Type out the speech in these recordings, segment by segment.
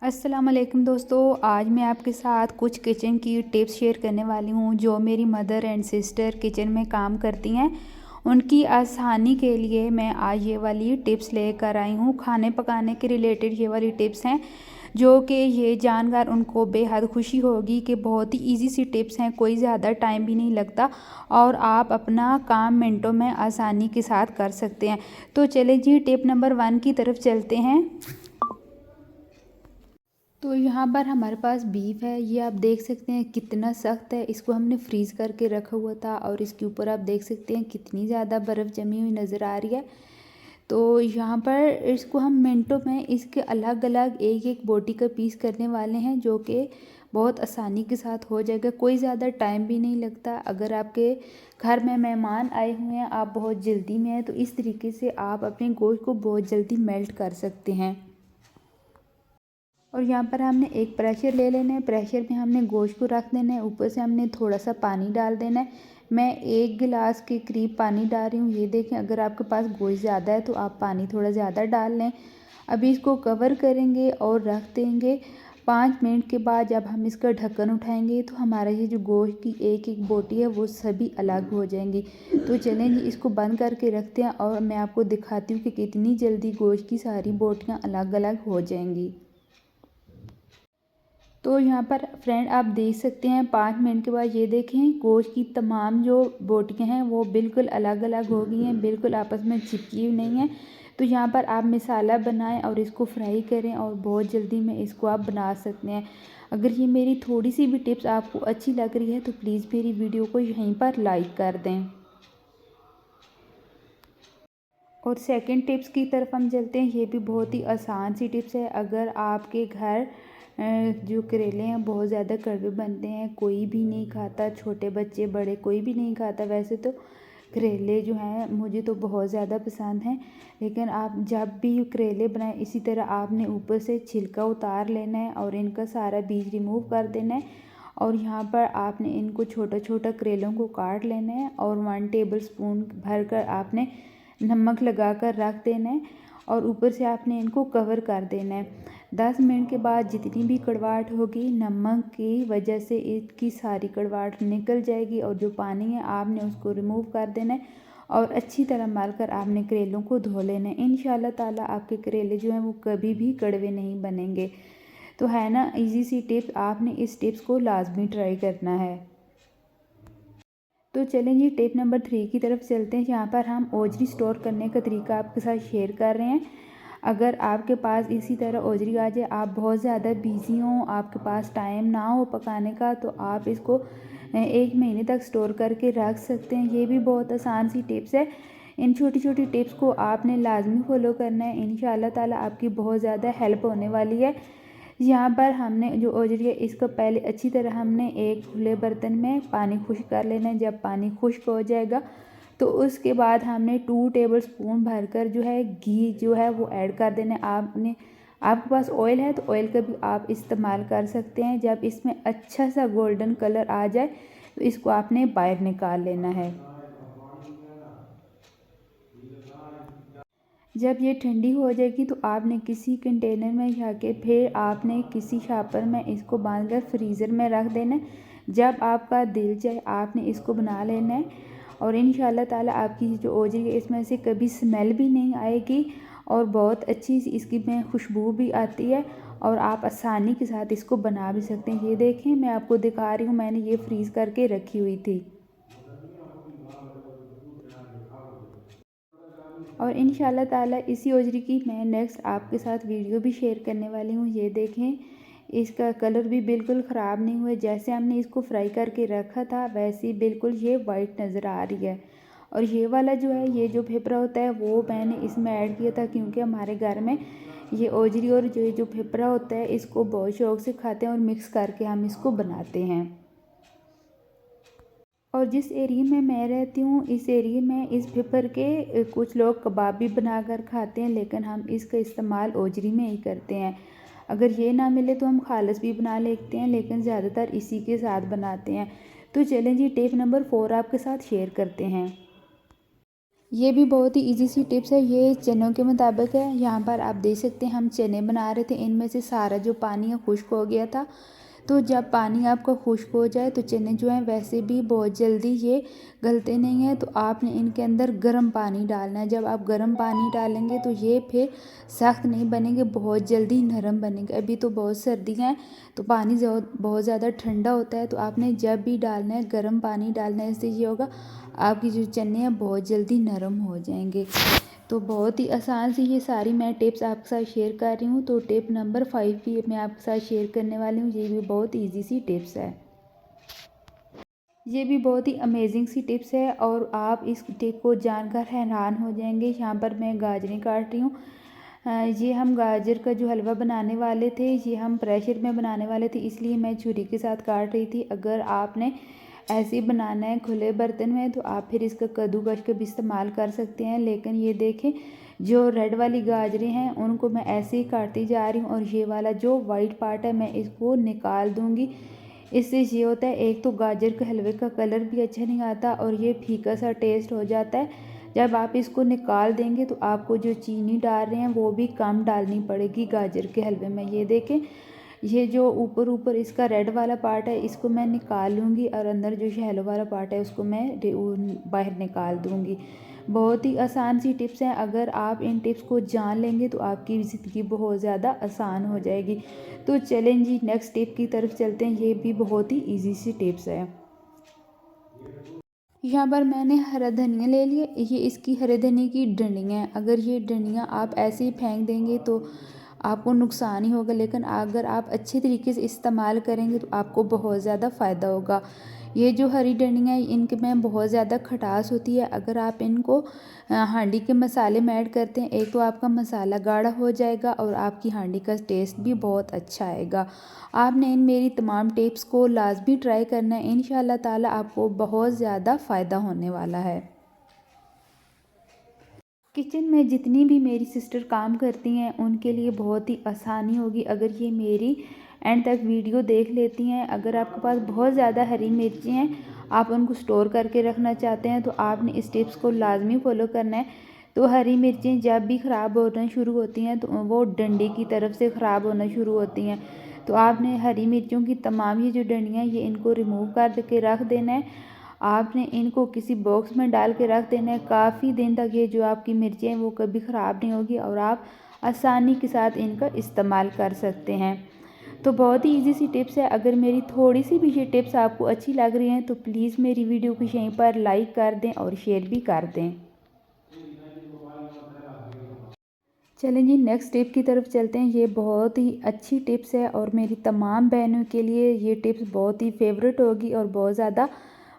अस्सलाम वालेकुम दोस्तों, आज मैं आपके साथ कुछ किचन की टिप्स शेयर करने वाली हूँ जो मेरी मदर एंड सिस्टर किचन में काम करती हैं। उनकी आसानी के लिए मैं आज ये वाली टिप्स लेकर आई हूँ। खाने पकाने के रिलेटेड ये वाली टिप्स हैं जो कि ये जानकर उनको बेहद खुशी होगी कि बहुत ही इजी सी टिप्स हैं, कोई ज़्यादा टाइम भी नहीं लगता और आप अपना काम मिनटों में आसानी के साथ कर सकते हैं। तो चलिए जी, टिप नंबर 1 की तरफ चलते हैं। तो यहाँ पर हमारे पास बीफ है, ये आप देख सकते हैं कितना सख्त है। इसको हमने फ्रीज़ करके रखा हुआ था और इसके ऊपर आप देख सकते हैं कितनी ज़्यादा बर्फ़ जमी हुई नज़र आ रही है। तो यहाँ पर इसको हम मिनटों में इसके अलग अलग एक एक बोटी का पीस करने वाले हैं जो कि बहुत आसानी के साथ हो जाएगा, कोई ज़्यादा टाइम भी नहीं लगता। अगर आपके घर में मेहमान आए हुए हैं, आप बहुत जल्दी में हैं, तो इस तरीके से आप अपने गोश्त को बहुत जल्दी मेल्ट कर सकते हैं। और यहाँ पर हमने एक प्रेशर ले लेना है, प्रेशर में हमने गोश्त को रख देना है, ऊपर से हमने थोड़ा सा पानी डाल देना है। मैं 1 गिलास के करीब पानी डाल रही हूँ। ये देखें, अगर आपके पास गोश्त ज़्यादा है तो आप पानी थोड़ा ज़्यादा डाल लें। अभी इसको कवर करेंगे और रख देंगे। 5 मिनट के बाद जब हम इसका ढक्कन उठाएंगे तो हमारा ये जो गोश्त की एक एक बोटी है वो सभी अलग हो जाएंगी। तो चलें जी, इसको बंद करके रखते हैं और मैं आपको दिखाती हूँ कि कितनी जल्दी गोश्त की सारी बोटियाँ अलग अलग हो जाएंगी। तो यहाँ पर फ्रेंड आप देख सकते हैं 5 मिनट के बाद ये देखें गोश्त की तमाम जो बोटियाँ हैं वो बिल्कुल अलग अलग हो गई हैं, बिल्कुल आपस में चिपकी हुई नहीं है। तो यहाँ पर आप मसाला बनाएं और इसको फ्राई करें और बहुत जल्दी में इसको आप बना सकते हैं। अगर ये मेरी थोड़ी सी भी टिप्स आपको अच्छी लग रही है तो प्लीज़ मेरी वीडियो को यहीं पर लाइक कर दें। और सेकंड टिप्स की तरफ हम चलते हैं। ये भी बहुत ही आसान सी टिप्स है। अगर आपके घर जो करेले हैं बहुत ज़्यादा कड़वे बनते हैं, कोई भी नहीं खाता, छोटे बच्चे बड़े कोई भी नहीं खाता। वैसे तो करेले जो हैं मुझे तो बहुत ज़्यादा पसंद हैं, लेकिन आप जब भी करेले बनाएं इसी तरह आपने ऊपर से छिलका उतार लेना है और इनका सारा बीज रिमूव कर देना है। और यहाँ पर आपने इनको छोटा छोटा करेलों को काट लेना है और 1 टेबल स्पून भर कर आपने नमक लगा कर रख देना है और ऊपर से आपने इनको कवर कर देना है। 10 मिनट के बाद जितनी भी कड़वाहट होगी नमक की वजह से इसकी सारी कड़वाहट निकल जाएगी और जो पानी है आपने उसको रिमूव कर देना है और अच्छी तरह मल कर आपने करेलों को धो लेना है। इंशाल्लाह ताला आपके करेले जो हैं वो कभी भी कड़वे नहीं बनेंगे। तो है ना इजी सी टिप्स, आपने इस टिप्स को लाजमी ट्राई करना है। तो चलें जी, टिप नंबर 3 की तरफ चलते हैं। यहाँ पर हम ओजरी स्टोर करने का तरीका आपके साथ शेयर कर रहे हैं। अगर आपके पास इसी तरह ओजरी आ जाए, आप बहुत ज़्यादा बिज़ी हों, आपके पास टाइम ना हो पकाने का, तो आप इसको 1 महीने तक स्टोर करके रख सकते हैं। ये भी बहुत आसान सी टिप्स है। इन छोटी छोटी टिप्स को आपने लाजमी फॉलो करना है। इंशाल्लाह ताला आपकी बहुत ज़्यादा हेल्प होने वाली है। यहाँ पर हमने जो ओजरी है इसको पहले अच्छी तरह हमने एक खुले बर्तन में पानी खुश्क कर लेना है। जब पानी खुश्क हो जाएगा तो उसके बाद हमने 2 टेबल स्पून भरकर जो है घी जो है वो ऐड कर देना है। आपके पास ऑयल है तो ऑयल का भी आप इस्तेमाल कर सकते हैं। जब इसमें अच्छा सा गोल्डन कलर आ जाए तो इसको आपने बाहर निकाल लेना है। जब ये ठंडी हो जाएगी तो आपने किसी कंटेनर में या के फिर आपने किसी शापर में इसको बांध कर फ्रीज़र में रख देना है। जब आपका दिल चाहे आपने इसको बना लेना है और इंशाल्लाह ताला आपकी जो ओजरी है इसमें से कभी स्मेल भी नहीं आएगी और बहुत अच्छी सी इसकी में खुशबू भी आती है और आप आसानी के साथ इसको बना भी सकते हैं। ये देखें, मैं आपको दिखा रही हूँ, मैंने ये फ्रीज़ करके रखी हुई थी। और इंशाल्लाह ताला इसी ओजरी की मैं नेक्स्ट आपके साथ वीडियो भी शेयर करने वाली हूँ। ये देखें, इसका कलर भी बिल्कुल ख़राब नहीं हुआ। जैसे हमने इसको फ्राई करके रखा था वैसे ही बिल्कुल ये वाइट नज़र आ रही है। और ये वाला जो है, ये जो फेफड़ा होता है वो मैंने इसमें ऐड किया था क्योंकि हमारे घर में ये ओजरी और जो फेफड़ा होता है इसको बहुत शौक़ से खाते हैं और मिक्स करके हम इसको बनाते हैं। और जिस एरिया में मैं रहती हूँ इस एरिया में इस पेपर के कुछ लोग कबाब भी बनाकर खाते हैं, लेकिन हम इसका इस्तेमाल ओजरी में ही करते हैं। अगर ये ना मिले तो हम खालस भी बना लेते हैं, लेकिन ज़्यादातर इसी के साथ बनाते हैं। तो चलें जी, टिप नंबर 4 आपके साथ शेयर करते हैं। ये भी बहुत ही इजी सी टिप्स है, ये चनों के मुताबिक है। यहाँ पर आप देख सकते हैं हम चने बना रहे थे, इनमें से सारा जो पानी है खुश्क हो गया था। तो जब पानी आपका खुश्क हो जाए तो चने जो हैं वैसे भी बहुत जल्दी ये गलते नहीं हैं, तो आपने इनके अंदर गर्म पानी डालना है। जब आप गर्म पानी डालेंगे तो ये फिर सख्त नहीं बनेंगे, बहुत जल्दी नरम बनेंगे। अभी तो बहुत सर्दी है तो पानी बहुत ज़्यादा ठंडा होता है, तो आपने जब भी डालना है गर्म पानी डालना है। इससे ये होगा आपकी जो चने हैं बहुत जल्दी नरम हो जाएंगे। तो बहुत ही आसान सी ये सारी मैं टिप्स आपके साथ शेयर कर रही हूँ। तो टिप नंबर 5 भी मैं आपके साथ शेयर करने वाली हूँ, ये भी बहुत ईजी सी टिप्स है। ये भी बहुत ही अमेजिंग सी टिप्स है और आप इस टिप को जानकर हैरान हो जाएंगे। यहाँ पर मैं गाजरें काट रही हूँ। ये हम गाजर का जो हलवा बनाने वाले थे, ये हम प्रेशर में बनाने वाले थे, इसलिए मैं छुरी के साथ काट रही थी। अगर आपने ऐसे ही बनाना है खुले बर्तन में तो आप फिर इसका कद्दूकस का भी इस्तेमाल कर सकते हैं। लेकिन ये देखें जो रेड वाली गाजरें हैं उनको मैं ऐसे ही काटती जा रही हूँ और ये वाला जो वाइट पार्ट है मैं इसको निकाल दूँगी। इससे ये होता है, एक तो गाजर के हलवे का कलर भी अच्छा नहीं आता और ये फीका सा टेस्ट हो जाता है। जब आप इसको निकाल देंगे तो आपको जो चीनी डाल रहे हैं वो भी कम डालनी पड़ेगी गाजर के हलवे में। ये देखें ये जो ऊपर ऊपर इसका रेड वाला पार्ट है इसको मैं निकाल लूँगी और अंदर जो येलो वाला पार्ट है उसको मैं बाहर निकाल दूँगी। बहुत ही आसान सी टिप्स हैं, अगर आप इन टिप्स को जान लेंगे तो आपकी ज़िंदगी बहुत ज़्यादा आसान हो जाएगी। तो चलें जी नेक्स्ट टिप की तरफ चलते हैं, ये भी बहुत ही ईजी सी टिप्स है। यहाँ पर मैंने हरा धनिया ले लिया, ये इसकी हरे धनिया की डंडियाँ हैं। अगर ये डंडियाँ आप ऐसे ही फेंक देंगे तो आपको नुकसान ही होगा, लेकिन अगर आप अच्छे तरीके से इस्तेमाल करेंगे तो आपको बहुत ज़्यादा फ़ायदा होगा। ये जो हरी डंडियाँ हैं इनके में बहुत ज़्यादा खटास होती है। अगर आप इनको हांडी के मसाले में ऐड करते हैं, एक तो आपका मसाला गाढ़ा हो जाएगा और आपकी हांडी का टेस्ट भी बहुत अच्छा आएगा। आपने इन मेरी तमाम टिप्स को लाजमी ट्राई करना है, इंशाल्लाह ताला आपको बहुत ज़्यादा फ़ायदा होने वाला है। किचन में जितनी भी मेरी सिस्टर काम करती हैं उनके लिए बहुत ही आसानी होगी अगर ये मेरी एंड तक वीडियो देख लेती हैं। अगर आपके पास बहुत ज़्यादा हरी मिर्ची हैं, आप उनको स्टोर करके रखना चाहते हैं तो आपने इस टिप्स को लाजमी फॉलो करना है। तो हरी मिर्चें जब भी ख़राब होना शुरू होती हैं तो वो डंडे की तरफ से ख़राब होना शुरू होती हैं। तो आपने हरी मिर्चों की तमाम ये जो डंडियाँ ये इनको रिमूव करके रख देना है। आपने इनको किसी बॉक्स में डाल के रख देना है, काफ़ी दिन तक ये जो आपकी मिर्चें हैं वो कभी ख़राब नहीं होगी और आप आसानी के साथ इनका इस्तेमाल कर सकते हैं। तो बहुत ही इजी सी टिप्स है। अगर मेरी थोड़ी सी भी ये टिप्स आपको अच्छी लग रही हैं तो प्लीज़ मेरी वीडियो को यहीं पर लाइक कर दें और शेयर भी कर दें। चलें जी नेक्स्ट टिप की तरफ चलते हैं। ये बहुत ही अच्छी टिप्स है और मेरी तमाम बहनों के लिए ये टिप्स बहुत ही फेवरेट होगी और बहुत ज़्यादा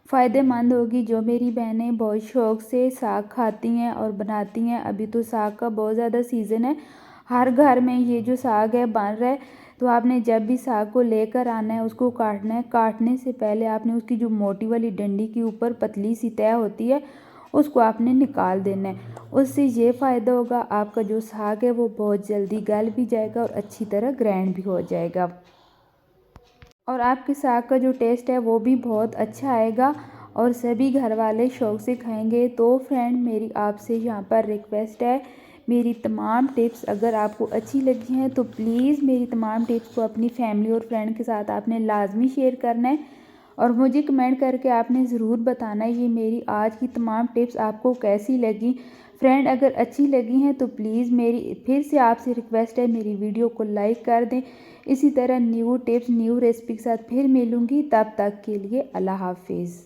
फ़ायदेमंद होगी। जो मेरी बहनें बहुत शौक़ से साग खाती हैं और बनाती हैं, अभी तो साग का बहुत ज़्यादा सीज़न है, हर घर में ये जो साग है बन रहा है। तो आपने जब भी साग को लेकर आना है उसको काटना है। काटने से पहले आपने उसकी जो मोटी वाली डंडी के ऊपर पतली सी तह होती है उसको आपने निकाल देना है। उससे ये फ़ायदा होगा आपका जो साग है वो बहुत जल्दी गल भी जाएगा और अच्छी तरह ग्राइंड भी हो जाएगा और आपके साग का जो टेस्ट है वो भी बहुत अच्छा आएगा और सभी घर वाले शौक़ से खाएंगे। तो फ्रेंड मेरी आपसे यहाँ पर रिक्वेस्ट है, मेरी तमाम टिप्स अगर आपको अच्छी लगी हैं तो प्लीज़ मेरी तमाम टिप्स को अपनी फैमिली और फ्रेंड के साथ आपने लाजमी शेयर करना है और मुझे कमेंट करके आपने ज़रूर बताना है ये मेरी आज की तमाम टिप्स आपको कैसी लगी। फ्रेंड अगर अच्छी लगी हैं तो प्लीज़ मेरी फिर से आपसे रिक्वेस्ट है मेरी वीडियो को लाइक कर दें। इसी तरह न्यू टिप्स न्यू रेसिपी के साथ फिर मिलूँगी, तब तक के लिए अल्लाह हाफिज़।